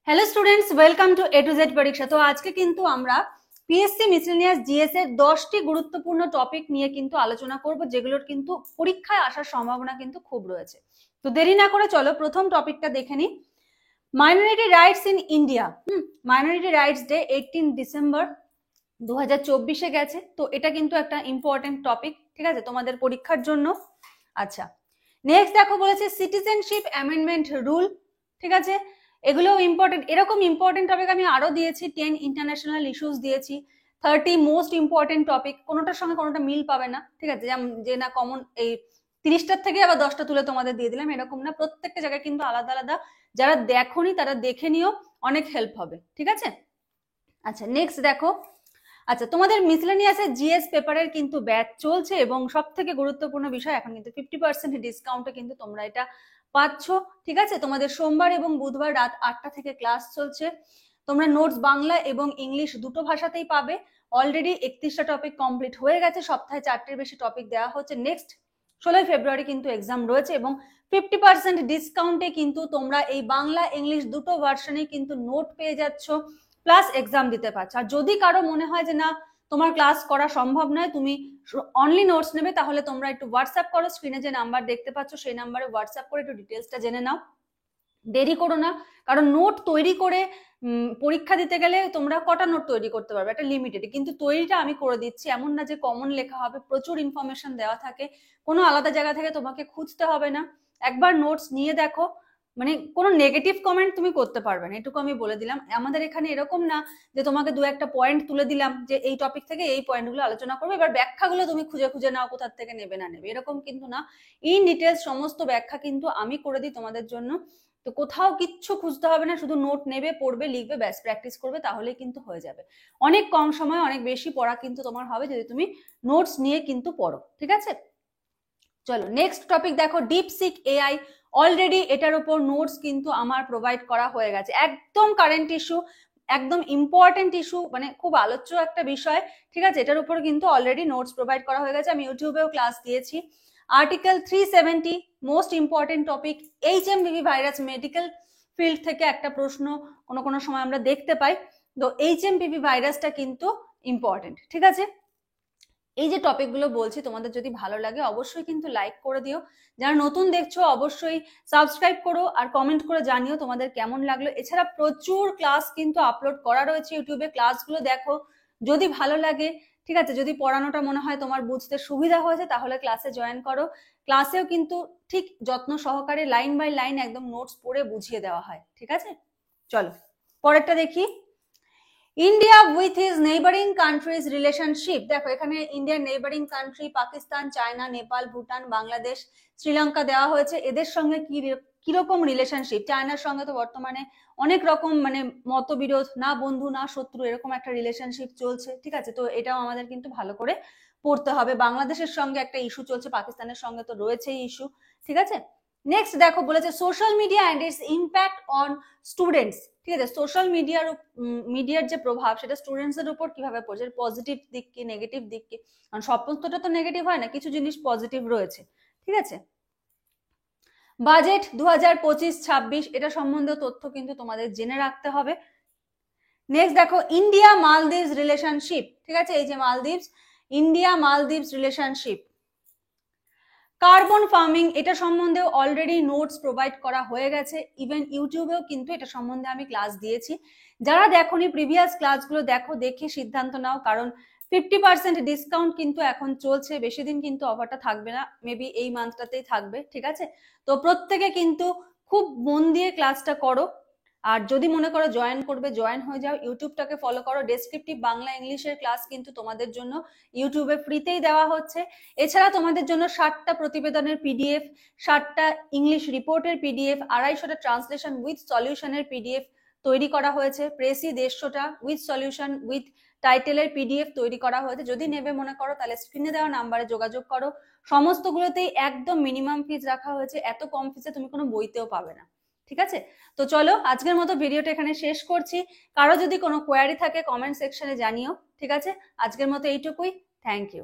Hello students, welcome to A to Z পরীক্ষা। তো আজকে কিন্তু আমরা পিএসসি মিসেলিনিয়াস জিএস এর 10টি গুরুত্বপূর্ণ টপিক নিয়ে কিন্তু আলোচনা করব, যেগুলোর কিন্তু পরীক্ষায় আসার সম্ভাবনা কিন্তু খুব রয়েছে। তো দেরি না করে চলো প্রথম টপিকটা দেখে নিই। Minority rights in India. Minority rights day 18 December 2024 গেছে। তো এটা কিন্তু একটা ইম্পর্টেন্ট টপিক, ঠিক আছে, তোমাদের পরীক্ষার জন্য। আচ্ছা, নেক্সট দেখো বলেছে সিটিজেনশিপ অ্যামেন্ডমেন্ট রুল, ঠিক আছে, এগুলো ইম্পর্টেন্ট। এরকম ইম্পর্টেন্ট টপিক আমি আরো দিয়েছি, 10 ইন্টারন্যাশনাল ইস্যুস দিয়েছি, 30 মোস্ট ইম্পর্টেন্ট টপিক। কোনোটার সঙ্গে কোনোটা মিল পাবে না, ঠিক আছে, যেমন যে না কমন এই 30টার থেকে আবার 10টা তুলে তোমাদের দিয়ে দিলাম, এরকম না। প্রত্যেকটা জায়গায় কিন্তু আলাদা আলাদা, যারা দেখোনি তারা দেখে নিও, অনেক হেল্প হবে, ঠিক আছে। আচ্ছা, নেক্সট দেখো। আচ্ছা, তোমাদের মিসলেনিয়াসের জিএস পেপারের কিন্তু ব্যাচ চলছে এবং সব থেকে গুরুত্বপূর্ণ বিষয়, এখন কিন্তু 50% ডিসকাউন্টে কিন্তু তোমরা এটা পাচ্ছ, ঠিক আছে। তোমাদের সোমবার এবং বুধবার রাত 8টা থেকে ক্লাস চলছে। তোমরা নোটস বাংলা এবং ইংলিশ দুটো ভাষাতেই পাবে। অলরেডি 31টা টপিক কমপ্লিট হয়ে গেছে, সপ্তাহে 4টের বেশি টপিক দেওয়া হচ্ছে। নেক্সট 16 ফেব্রুয়ারি কিন্তু এক্সাম রয়েছে এবং 50% ডিসকাউন্টে কিন্তু তোমরা এই বাংলা ইংলিশ দুটো ভার্সনে কিন্তু নোট পেয়ে যাচ্ছ, প্লাস এক্সাম দিতে পারছো। আর যদি কারো মনে হয় যে না তোমার ক্লাস করা সম্ভব নয়, তুমি অনলি নোটস নেবে, তাহলে তোমরা একটু হোয়াটসঅ্যাপ করো। স্ক্রিনে যে নাম্বার দেখতে পাচ্ছ সেই নাম্বারে হোয়াটসঅ্যাপ করে একটু ডিটেলসটা জেনে নাও। দেরি করো না, কারণ নোট তৈরি করে পরীক্ষা দিতে গেলে তোমরা কটা নোট তৈরি করতে পারবে, একটা লিমিটেড, কিন্তু তৈরিটা আমি করে দিচ্ছি। এমন না যে কমন লেখা হবে, প্রচুর ইনফরমেশন দেওয়া থাকে, কোনো আলাদা জায়গা থেকে তোমাকে খুঁজতে হবে না। একবার নোটস নিয়ে দেখো, মানে কোনো নেগেটিভ কমেন্ট তুমি করতে পারবে না, এটুকু আমি বলে দিলাম। আমাদের এখানে এরকম না যে তোমাকে দু একটা পয়েন্ট তুলে দিলাম যে এই টপিক থেকে এই পয়েন্টগুলো আলোচনা করবে, এবার ব্যাখ্যাগুলো তুমি খুঁজে খুঁজে নাও কোথার থেকে নেবে না নেবে, এরকম কিন্তু না। ইন ডিটেলস সমস্ত ব্যাখ্যা কিন্তু আমি করে দিই তোমাদের জন্য। তো কোথাও কিচ্ছু খুঁজতে হবে না, শুধু নোট নেবে, পড়বে, লিখবে, ব্যাস প্র্যাকটিস করবে, তাহলেই কিন্তু হয়ে যাবে। অনেক কম সময় অনেক বেশি পড়া কিন্তু তোমার হবে যদি তুমি নোটস নিয়ে কিন্তু পড়ো, ঠিক আছে। চলো নেক্সট টপিক দেখো, ডিপসিক এআই। অলরেডি এটার উপর নোটস কিন্তু আমার প্রোভাইড করা হয়ে গেছে। একদম কারেন্ট ইস্যু, একদম ইম্পর্টেন্ট ইস্যু, মানে খুব আলোচ্য একটা বিষয়, ঠিক আছে। এটার উপর কিন্তু অলরেডি নোটস প্রোভাইড করা হয়ে গেছে, আমি ইউটিউবেও ক্লাস দিয়েছি। Article 370 most important topic. HMPV virus medical field থেকে একটা প্রশ্ন কোনো কোনো সময় আমরা দেখতে পাই। তো এইচএমভিভি ভাইরাসটা কিন্তু ইম্পর্টেন্ট, ঠিক আছে। এই যে টপিকগুলো বলছি, তোমাদের যদি ভালো লাগে অবশ্যই কিন্তু লাইক করে দিও। যারা নতুন দেখছো অবশ্যই সাবস্ক্রাইব করো আর কমেন্ট করে জানিও তোমাদের কেমন লাগলো। এছাড়া প্রচুর ক্লাস কিন্তু আপলোড করা রয়েছে ইউটিউবে, ক্লাসগুলো দেখো যদি ভালো লাগে, ঠিক আছে। যদি পড়ানোটা মনে হয় তোমার বুঝতে সুবিধা হয়েছে তাহলে ক্লাসে জয়েন করো। ক্লাসেও কিন্তু ঠিক যত্ন সহকারে লাইন বাই লাইন একদম নোটস পড়ে বুঝিয়ে দেওয়া হয়, ঠিক আছে। চলো পরেরটা দেখি। India with his neighbouring countries relationship. দেখো এখানে ইন্ডিয়ার neighbouring country Pakistan, China, Nepal, Bhutan, Bangladesh, Sri Lanka দেওয়া হয়েছে। এদের সঙ্গে কিরকম রিলেশনশিপ? চায়নার সঙ্গে তো বর্তমানে অনেক রকম মানে মতবিরোধ, না বন্ধু না শত্রু, এরকম একটা রিলেশনশিপ চলছে, ঠিক আছে। তো এটাও আমাদের কিন্তু ভালো করে পড়তে হবে। বাংলাদেশের সঙ্গে একটা ইস্যু চলছে, পাকিস্তানের সঙ্গে তো রয়েছেই ইস্যু, ঠিক আছে। নেক্সট দেখো বলেছে social media and it's impact on students, ঠিক আছে। সোশ্যাল মিডিয়ার যে প্রভাব সেটা স্টুডেন্টস এর উপর কিভাবে পড়ছে, পজিটিভ দিক কি নেগেটিভ দিক কি, কারণ সমস্তটা তো নেগেটিভ হয় না, কিছু জিনিস পজিটিভ রয়েছে, ঠিক আছে। বাজেট 2025-26 এটা সম্বন্ধে তথ্য কিন্তু তোমাদের জেনে রাখতে হবে। নেক্সট দেখো ইন্ডিয়া মালদ্বীপস রিলেশনশিপ, ঠিক আছে। এই যে Maldives, India Maldives relationship. Carbon farming, এটা সম্বন্ধে অলরেডি নোটস প্রোভাইড করা হয়ে গেছে, ইভেন ইউটিউবেও কিন্তু এটা সম্বন্ধে আমি ক্লাস দিয়েছি। যারা দেখোনি প্রিভিয়াস ক্লাসগুলো দেখো, দেখে সিদ্ধান্ত নাও, কারণ 50% ডিসকাউন্ট কিন্তু এখন চলছে, বেশি দিন কিন্তু অফারটা থাকবে না, মেবি এই মান্থটাতেই থাকবে, ঠিক আছে। তো প্রত্যেকে কিন্তু খুব মন দিয়ে ক্লাসটা করো। আর যদি মনে করো জয়েন করবে, জয়েন হয়ে যাও, ইউটিউবটাকে ফলো করো। ডেসক্রিপটিভ বাংলা ইংলিশের ক্লাস কিন্তু তোমাদের জন্য ইউটিউবে ফ্রিতেই দেওয়া হচ্ছে। এছাড়া তোমাদের জন্য 60টা প্রতিবেদনের পিডিএফ, 60টা ইংলিশ রিপোর্টের পিডিএফ, 250টা ট্রান্সলেশন উইথ সলিউশনের পিডিএফ তৈরি করা হয়েছে। প্রেসি 150টা উইথ সলিউশন উইথ টাইটেলের পিডিএফ তৈরি করা হয়েছে। যদি নেবে মনে করো তাহলে স্ক্রিনে দেওয়া নাম্বারে যোগাযোগ করো। সমস্তগুলোতেই একদম মিনিমাম ফিজ রাখা হয়েছে, এত কম ফিজে তুমি কোনো বইতেও পাবে না, ঠিক আছে। তো চলো আজকের মতো ভিডিওটা এখানে শেষ করছি। কারো যদি কোনো কোয়ারি থাকে কমেন্ট সেকশনে জানিও, ঠিক আছে। আজকের মতো এইটুকুই, থ্যাংক ইউ।